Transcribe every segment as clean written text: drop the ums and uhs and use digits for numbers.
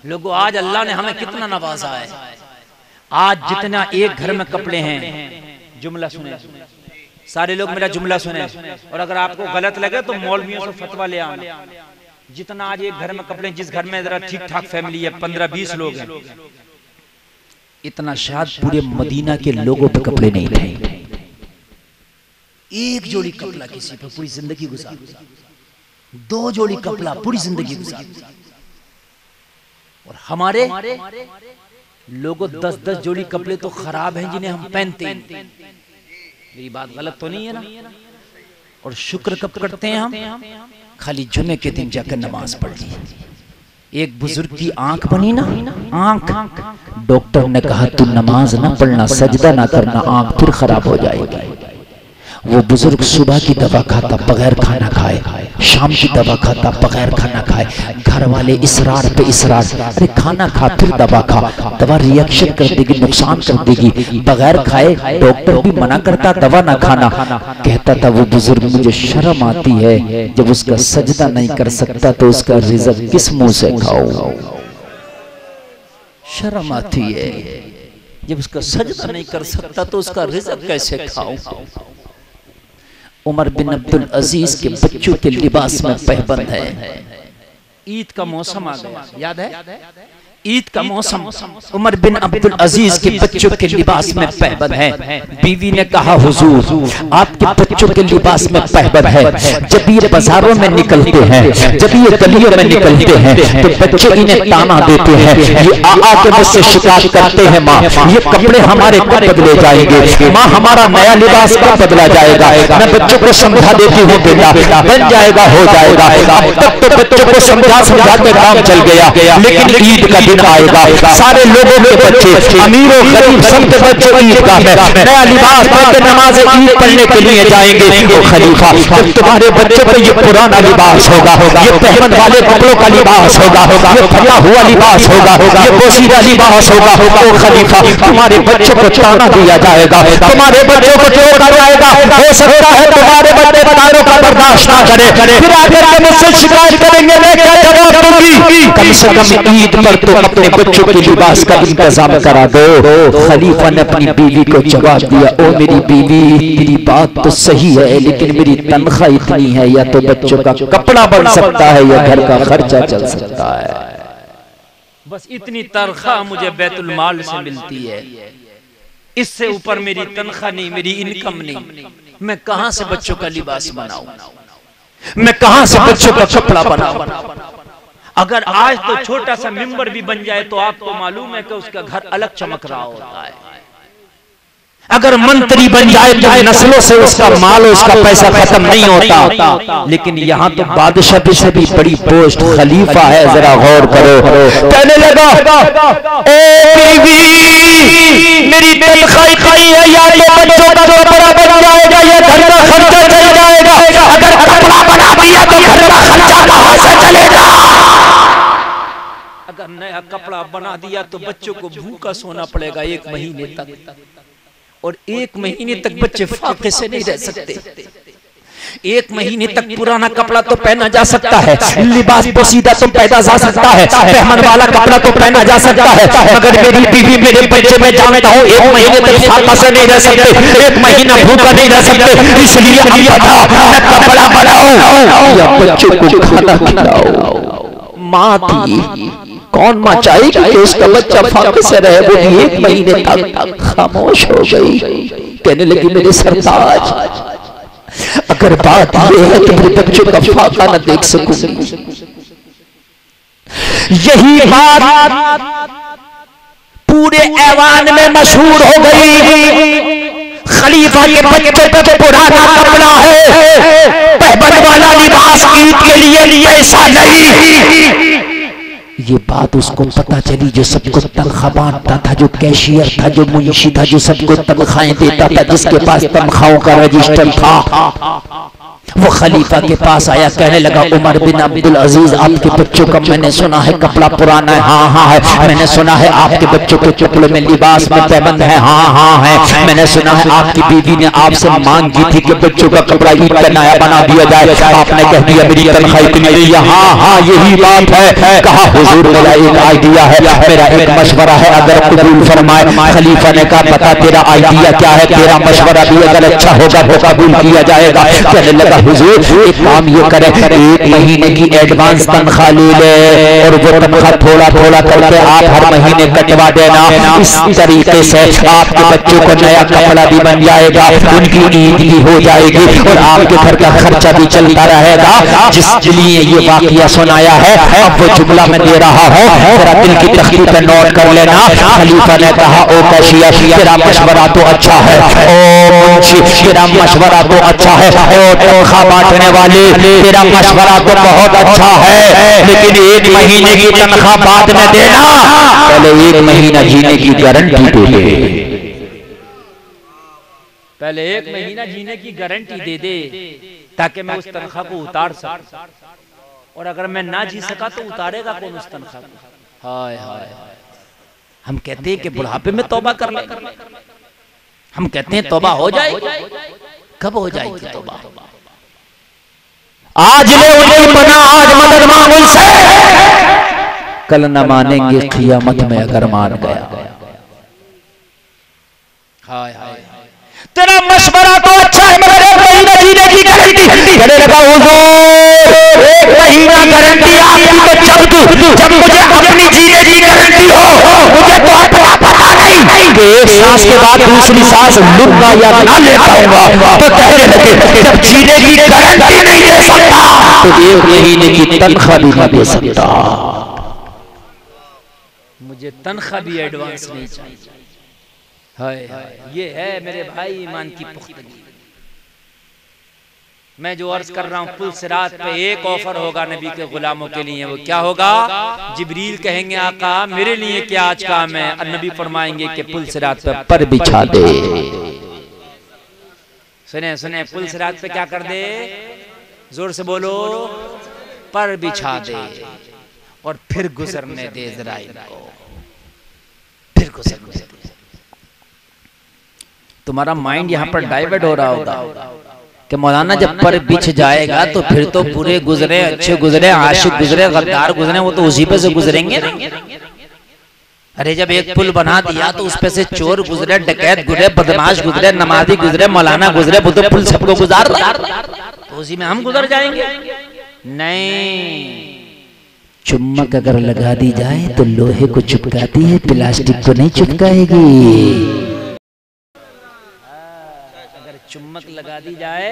लोगों, आज अल्लाह ने हमें कितना नवाजा है। आज जितना एक घर में कपड़े हैं, जुमला सुने, सारे लोग मेरा जुमला सुने, और अगर आपको गलत लगे तो मौलवियों से फतवा ले आना। जितना आज एक घर में कपड़े, जिस घर में जरा ठीक ठाक फैमिली है, 15-20 लोग हैं, इतना शायद पूरे मदीना के लोगों पे कपड़े नहीं थे। एक जोड़ी कपड़ा किसी पे पूरी जिंदगी गुजार, 2 जोड़ी कपड़ा पूरी जिंदगी गुजार। और हमारे लोगों 10-10 जोड़ी कपड़े तो खराब हैं जिन्हें हम पहनते हैं। मेरी बात गलत तो नहीं है ना? और शुक्र कब करते हैं हम? खाली जुमे के दिन जाकर नमाज पढ़ ली। एक बुजुर्ग की आंख बनी ना, आंख, डॉक्टर ने कहा तू नमाज ना पढ़ना, सजदा ना करना, आंख फिर खराब हो जाएगी। वो बुजुर्ग सुबह की दवा खाता बगैर खाना खाए, शाम की दवा खाता बगैर खाना खाए। घर वाले इसरार पे इसरार, अरे खाना खा फिर दवा खा, दवा रिएक्शन कर देगी, नुकसान कर देगी, बगैर खाए। डॉक्टर भी मना करता दवा ना खाना। कहता था वो बुजुर्ग मुझे शर्म आती है, जब उसका सजदा नहीं कर सकता तो उसका रिज़्क किस मुंह से खाऊं। शर्म आती है, जब उसका सजदा नहीं कर सकता तो उसका रिज़्क कैसे खाऊं। उमर बिन अब्दुल अजीज के बच्चों के लिबास में पहबंद है। ईद का मौसम आ गया, याद है? ईद का मौसम, उमर बिन अब्दुल अजीज के बच्चों के लिबास में पहबंद है। बीवी ने कहा हुजूर आपके बच्चों के लिबास में पहबंद है। जब ये बाजारों में निकलते हैं, जब ये गलियों में निकलते हैं तो बच्चे इन्हें ताना देते हैं, ये आके मुझसे शिकायत करते हैं माँ ये कपड़े हमारे कब बदले जाएंगे, माँ हमारा नया लिबास कब बदला जाएगा। मैं बच्चों को समझा देती हूँ बेटा बन जाएगा, हो जाएगा। अब तक तो बच्चों को समझा के काम चल गया, लेकिन ईद का आएगा, सारे लोगों के बच्चे, अमीर और गरीब सबके बच्चे ईदगाह में नया लिबास पहन के नमाज ईद पढ़ने के लिए जाएंगे। तो खलीफा जब तुम्हारे बच्चे पर ये पुराना लिबास होगा, ये पहमन वाले कपड़ों का लिबास होगा, ये फटा हुआ लिबास होगा, ये पोशीदा लिबास होगा, तो खलीफा तुम्हारे बच्चों को ताना दिया जाएगा, तुम्हारे बच्चों को टोका जाएगा। हो सकता है तुम्हारे बच्चे तानों का बर्दाश्त ना करे, फिर आकर के मुझसे शिकायत करेंगे, मैं क्या जवाब दूंगी। कम से कम ईद पर तो अपने बच्चों के लिबास का इंतजाम करा दो। खलीफा ने अपनी बीवी को जवाब दिया, ओ मेरी बीवी तेरी बात तो सही है, लेकिन मेरी तनख्वाह इतनी है, या तो बच्चों का कपड़ा बन सकता है या घर का खर्चा चल सकता है, बस इतनी तनख्वाह मुझे बैतुल माल से मिलती है, इससे ऊपर मेरी तनख्वाह नहीं, मेरी इनकम नहीं। मैं कहां से बच्चों का लिबास बनाऊं, मैं कहां से बच्चों का कपड़ा बनाऊं। अगर आज तो छोटा सा मेंबर भी बन जाए तो आपको मालूम है कि उसका घर अलग चमक रहा होता है। अगर मंत्री बन जाए तो नस्लों से उसका माल, उसका पैसा खत्म नहीं होता। लेकिन यहाँ तो बादशाह से भी बड़ी पोस्ट खलीफा है, जरा गौर करो। कहने लगा ओ बीवी मेरी तनख्वाह इतनी है, या तो बच्चों का कपड़ा बन जाएगा या घर का खर्चा चल जाएगा। अगर कपड़ा बना दिया तो घर का खर्चा कहां से चलेगा। अगर नया कपड़ा बना दिया तो बच्चों को भूखा सोना पड़ेगा 1 महीने तक, और 1 महीने तक बच्चे फाके से नहीं रह सकते। 1 महीने तक पुराना कपड़ा तो पहना जा सकता है, लिबास पोशीदा तो पहना जा सकता है, पहमन वाला कपड़ा तो पहना जा सकता है, मगर मेरी बीवी मेरे बच्चे में जानता हूँ 1 महीने तक फाका से नहीं रह सकते, 1 महीना भूखा नहीं रह सकते। इसलिए कपड़ा बनाओ या बच्चों को खाना खिलाओ। माँ थी, कौन माँ चाहेगी कि उसका बच्चा फाके से रहे। वो 1 महीने तक खामोश हो गई। कहने लगी मेरे सरताज अगर बात ये है कि मेरे बच्चों का फाका न देख सकूंगी, यही बात पूरे ऐवान में मशहूर हो गई। खलीफा के बच्चे पे तो पुराना कपड़ा है, पहबंद वाला लिबास ईद के लिए ऐसा नहीं। ये बात उसको पता चली, जो सबको तनख्वाह बांटता था, जो कैशियर था, जो मुंशी था, जो सबको तनख्वाहें देता था, जिसके पास तनख्वाहों का रजिस्टर था, वो खलीफा के पास आया, कहने लगा उमर बिन अब्दुल अजीज, आपके बच्चों का मैंने सुना है कपड़ा पुराना है। हाँ हाँ है। मैंने सुना है आपके बच्चों के कपड़ों में लिबास में पैबंद है। हाँ हाँ है। मैंने सुना है आपकी बीवी ने आपसे मांग की थी कि बच्चों का कपड़ा ईद का नया बना दिया जाए, आपने कह दिया मेरी तनख्वाह इतनी नहीं है। हाँ हाँ यही बात है। कहा हुजूर मेरा एक आइडिया है, मेरा एक मशवरा है, अगर कबूल फरमाए। खलीफा ने कहा बता तेरा आइडिया क्या है, तेरा मशवरा भी अगर अच्छा होगा तो कबूल किया जाएगा। कहने लगा हुजूर एक काम ये करे, 1 महीने की एडवांस तनख्वाह ले ले और वो तनख्वाह थोड़ा थोड़ा करके आप हर महीने कटवा देना। इस तरीके से आपके बच्चों को नया कपड़ा भी बन जाएगा, उनकी ईद भी हो जाएगी और आपके घर का खर्चा भी चलता रहेगा। जिसके लिए ये वाकया सुनाया है, अब वो जुमला में दे रहा हूँ, जरा दिल की तख्ती पे नोट कर लेना। खलीफा ने कहा ओ कशिया तेरा मशवरा तो अच्छा है, ओ मुंशी तेरा मशवरा तो अच्छा है, ओ तनख्वाह बांटने वाले तेरा मशवरा तो बहुत अच्छा है, लेकिन 1 महीने की तनख्वाह बाद में देना, पहले 1 महीना जीने की गारंटी दे दे। पहले 1 महीना जीने की गारंटी दे दे ताकि मैं उस तनख्वाह को उतार सकूं, और अगर मैं ना जी सका तो उतारेगा कौन उस तनख्वाह को। हाय हाय, हम कहते हैं कि बुढ़ापे में तौबा कर ले, हम कहते हैं तौबा हो जाएगी, कब हो जाएगी तौबा? आज ले उन्हें बना, आज मदद मांगो से, कल न मानेंगे क़ियामत में अगर मान गया। हाय हाय, तेरा मशवरा तो अच्छा है मगर 1 महीना जीने की गारंटी। कहने लगा हुजूर 1 महीना गारंटी आपकी तो जब मुझे अपनी जीने की गारंटी हो, मुझे तो अपना पता नहीं कि एक सांस के बाद दूसरी सांस लूंगा या ना ले पाऊंगा। तो कहने लगे जब जीने की गारंटी नहीं दे सकता तो 1 महीने की तनख्वाह भी नहीं दे सकता, मुझे तनख्वाह भी एडवांस नहीं चाहिए। हाय ये है मेरे भाई ईमान की पुख्तगी। मैं जो अर्ज कर रहा हूँ, पुल सिरात पे एक ऑफर होगा नबी के गुलामों के लिए, वो क्या होगा? जिब्रील कहेंगे आका मेरे लिए क्या आज काम है, और नबी फरमाएंगे कि पुल सिरात पे पर बिछा दे। सुने सुने, पुल सिरात पे क्या कर दे? जोर से बोलो, पर बिछा दे और फिर गुजरने दे इज़राइल को, फिर गुजरने दे। तुम्हारा माइंड यहाँ पर डाइवर्ट हो रहा होगा कि मौलाना जब पर बिछ जाएगा तो फिर तो पूरे गुजरे, अच्छे गुजरे, आशिक गुजरे, गद्दार गुजरे, वो तो उसी पे से गुजरेंगे। अरे जब एक पुल बना दिया तो उस पे से चोर गुजरे, डकैत गुजरे, बदमाश गुजरे, नमाजी गुजरे, मौलाना गुजरे, वो तो पुल सबको गुजार रहा, तो उसी में हम गुजर जाएंगे। नहीं, चुम्बक अगर लगा दी जाए तो लोहे को चिपकाती है, प्लास्टिक को नहीं चिपकाएगी। चुम्बक लगा दी जाए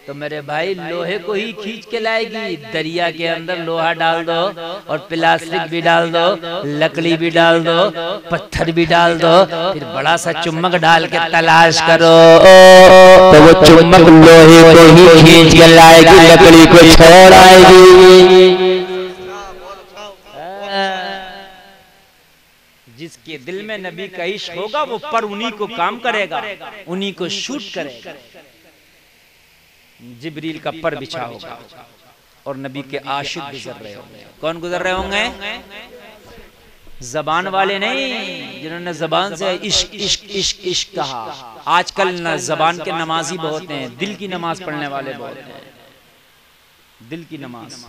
तो मेरे भाई लोहे को ही खींच के लाएगी। दरिया के अंदर लोहा डाल दो और प्लास्टिक भी डाल दो, लकड़ी भी डाल दो, पत्थर भी डाल दो, फिर बड़ा सा चुम्बक डाल के तलाश करो तो वो चुम्बक लोहे को ही खींच के लाएगी, लकड़ी को छोड़ आएगी। जिसके दिल में नबी का इश्क होगा वो पर उन्हीं को काम करेगा, उन्हीं को शूट करेगा। जिब्रील का पर बिछा होगा और नबी के आशिक गुजर रहे होंगे। कौन गुजर रहे होंगे? जबान वाले नहीं, जिन्होंने जबान से इश्क इश्क इश्क इश्क कहा। आजकल न जबान के नमाजी बहुत हैं, दिल की नमाज पढ़ने वाले बहुत हैं। दिल की नमाज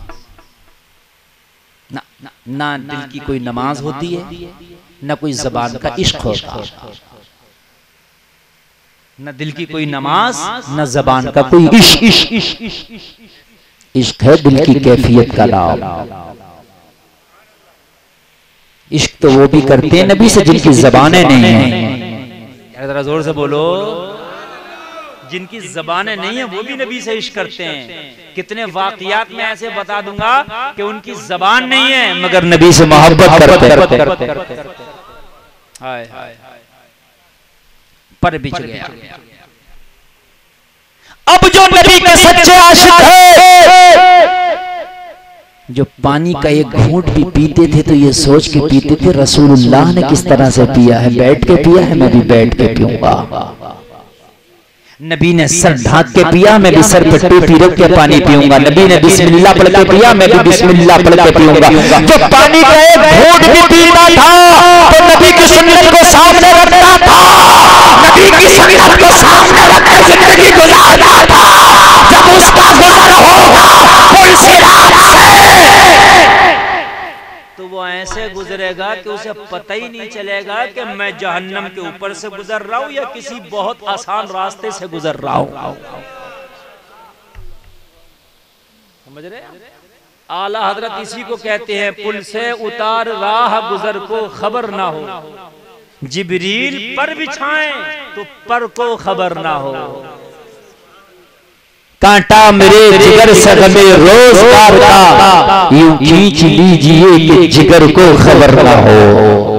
ना, ना, ना दिल की कोई नमाज होती है, न कोई जबान का इश्क होता, न दिल की कोई नमाज, न जबान का कोई इश्क। इश्क है दिल की कैफियत का नाम। इश्क तो वो भी करते हैं नबी से जिनकी जबानें नहीं है। जरा जोर से बोलो, जिनकी जबानें नहीं है वो भी नबी से इश्क करते हैं। कितने वाकयात में ऐसे बता दूंगा कि उनकी जबान नहीं है मगर नबी से मोहब्बत करते। हाय पर बिछ गया। अब जो नबी के सच्चे आशिक है, जो पानी का एक घूंट भी पीते थे तो ये सोच के पीते थे रसूलुल्लाह ने किस तरह से पिया है, बैठ के पिया है, मैं भी बैठ के पीऊंगा। नबी ने सर ढांक के पिया, मैं भी सर पे टोपी रख के पानी पीऊंगा। नबी ने बिस्मिल्लाह पढ़ के पिया, मैं भी बिस्मिल्लाह पढ़ के पीऊंगा। जो पानी का एक घूंट भी पीता था तो नबी की सुन्नत को सामने रखता था, नबी की सुन्नत को सामने रख के जिंदगी गुजारता था। जब उसका गुजर होगा पुल सिरात से, तो वो ऐसे गुजरेगा कि उसे पता ही नहीं चलेगा कि मैं जहन्नम के ऊपर से गुजर रहा हूं या किसी बहुत आसान रास्ते से गुजर रहा हूं। समझ रहे? आला हजरत इसी को कहते हैं, पुल से उतार राह गुजर को खबर ना हो, जिब्रील पर बिछाएं तो पर को खबर ना हो। कांटा मेरे जिगर से गमे रोजगार का, यूं खींच लीजिए कि जिगर को खबर ना हो।